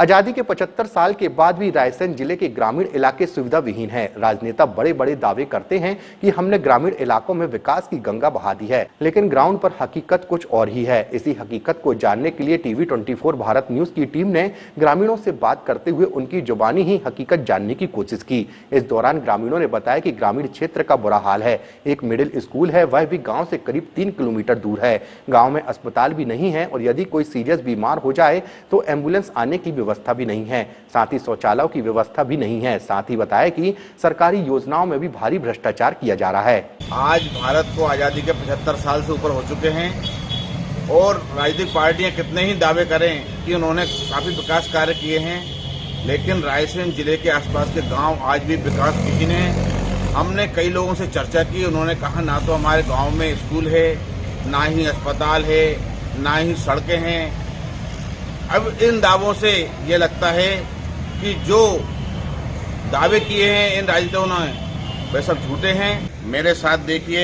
आजादी के 75 साल के बाद भी रायसेन जिले के ग्रामीण इलाके सुविधा विहीन है। राजनेता बड़े बड़े दावे करते हैं कि हमने ग्रामीण इलाकों में विकास की गंगा बहा दी है, लेकिन ग्राउंड पर हकीकत कुछ और ही है। इसी हकीकत को जानने के लिए टीवी 24 भारत न्यूज की टीम ने ग्रामीणों से बात करते हुए उनकी जुबानी ही हकीकत जानने की कोशिश की। इस दौरान ग्रामीणों ने बताया कि ग्रामीण क्षेत्र का बुरा हाल है। एक मिडिल स्कूल है, वह भी गाँव से करीब 3 किलोमीटर दूर है। गाँव में अस्पताल भी नहीं है और यदि कोई सीरियस बीमार हो जाए तो एम्बुलेंस आने की व्यवस्था भी नहीं है। साथ ही शौचालयों की व्यवस्था भी नहीं है। साथ ही बताया कि सरकारी योजनाओं में भी भारी भ्रष्टाचार किया जा रहा है। आज भारत को आजादी के 75 साल से ऊपर हो चुके हैं और राजनीतिक पार्टियां कितने ही दावे करें कि उन्होंने काफी विकास कार्य किए हैं, लेकिन रायसेन जिले के आसपास के गांव आज भी विकास विहीन हैं। हमने कई लोगों से चर्चा की, उन्होंने कहा ना तो हमारे गांव में स्कूल है, ना ही अस्पताल है, ना ही सड़कें हैं। अब इन दावों से ये लगता है कि जो दावे किए हैं इन राजनेताओं ने वे सब झूठे हैं। मेरे साथ देखिए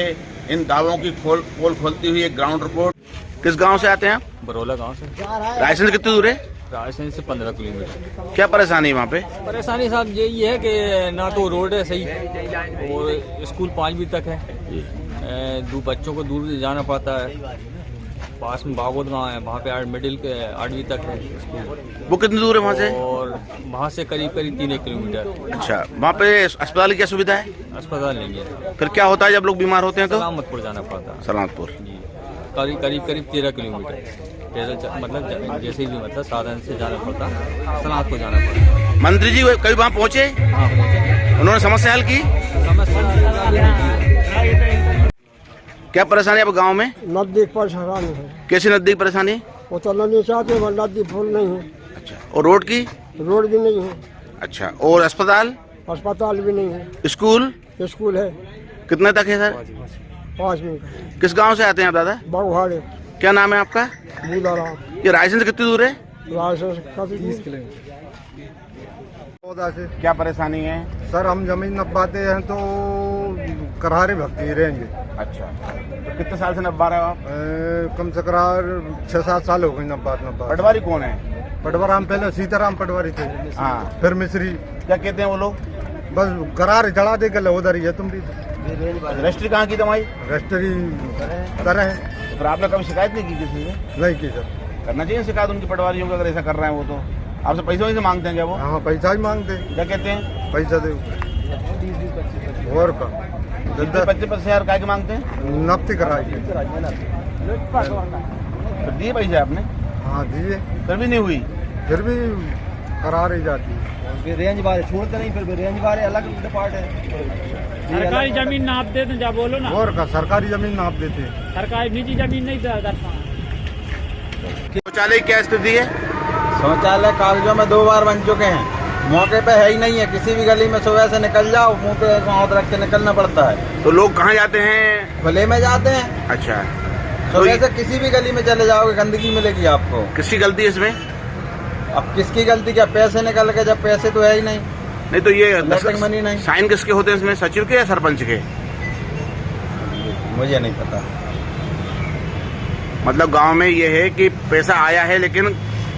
इन दावों की पोल खोलती हुई एक ग्राउंड रिपोर्ट। किस गांव से आते हैं आप? बरोला गांव से। रायसेन से कितनी दूर है? रायसेन से 15 किलोमीटर। क्या परेशानी वहाँ पे? परेशानी साहब यही है कि ना तो रोड है सही और स्कूल 5वीं तक है। दो बच्चों को दूर जाना पड़ता है। पास में भागवत गांव है, वहाँ पे मिडिल के 8वीं तक है स्कूल। वो कितनी दूर है वहाँ से? और वहाँ से करीब 3 किलोमीटर। अच्छा, वहाँ पे अस्पताल की क्या सुविधा है? अस्पताल नहीं है। फिर क्या होता है जब लोग बीमार होते हैं तो? सलामतपुर जाना पड़ता है। सलामतपुर जी, करीब 13 किलोमीटर मतलब जैसे भी मतलब साधन से जाना पड़ता, सलामतपुर जाना पड़ता। मंत्री जी कभी वहाँ पहुँचे? हाँ पहुँचे। उन्होंने समस्या हल की? क्या परेशानी अब गांव में? नजदीक परेशानी है। कैसी नजदीक परेशानी? वो चलना नहीं चाहते, नजदीक फूल नहीं है। अच्छा, और रोड की? रोड भी नहीं है। अच्छा, और अस्पताल? अस्पताल भी नहीं है। स्कूल? स्कूल है। कितने तक है सर? 5वीं। किस गांव से आते हैं आप दादा? बागुहाड़े। क्या नाम है आपका? बूदाराम। ये रायसेन से कितनी दूर है? रायसेन से 30 किलोमीटर। क्या परेशानी है सर? हम जमीन नपाते हैं तो करारे भक्ति रहेंगे। अच्छा, तो कितने साल से नब्बा रहे हो आप? कम से करार 6-7 साल हो गए नब्बा। पटवारी कौन है? पटवारी हम पहले सीताराम पटवारी थे। हाँ, फिर मिश्री। क्या कहते हैं वो लोग? बस करार चढ़ा दे गल उधर ही है। तुम भी रजिस्ट्री कहाँ की तुम्हारी? रजिस्ट्री करे। फिर आपने कभी शिकायत नहीं की किसी से? नहीं की सर। करना चाहिए शिकायत उनकी पटवारियों को, अगर ऐसा कर रहे हैं वो तो। आपसे पैसे वहीं से मांगते हैं क्या वो? हाँ, पैसा ही मांगते। क्या कहते हैं? पैसा दे और का 25 हजार काय के मांगते हैं? नफ्ती कराई। फिर दिए पैसे आपने? हाँ दिए, फिर भी नहीं हुई? फिर भी करा रही जाती है। रेंज बारे छोड़ते नहीं, फिर रेंज बारे अलग डिपार्ट है। सरकारी जमीन नाप देते जा बोलो ना। और का सरकारी जमीन नाप देते हैं, सरकारी निजी जमीन नहीं दरता। शौचालय क्या स्थिति है? शौचालय कागजों में 2 बार बन चुके हैं, मौके पे है ही नहीं है। किसी भी गली में सुबह से निकल जाओ, मुंह पे हाथ रख के निकलना पड़ता है। तो लोग कहाँ जाते हैं? खुले में जाते हैं। अच्छा, सुबह से किसी भी गली में चले जाओगे गंदगी मिलेगी आपको। किसकी गलती है इसमें? अब किसकी गलती? क्या पैसे निकल के, जब पैसे तो है ही नहीं। नहीं तो ये मनी नहीं। साइन किसके होते हैं इसमें, सचिव के या सरपंच के? मुझे नहीं पता। मतलब गांव में ये है कि पैसा आया है, लेकिन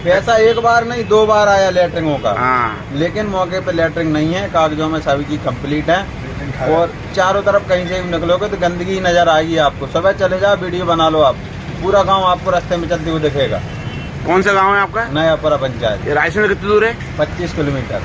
पैसा 1 बार नहीं 2 बार आया लेटरिंगों का। हाँ, लेकिन मौके पे लेटरिंग नहीं है, कागजों में सभी चीज कंप्लीट है। और चारों तरफ कहीं से भी निकलोगे तो गंदगी नजर आएगी आपको। सुबह चले जाओ, वीडियो बना लो आप, पूरा गांव आपको रास्ते में चलते हुए दिखेगा। कौन सा गांव है आपका? नयापुरा पंचायत। ये रायसेन से कितनी दूर है? 25 किलोमीटर।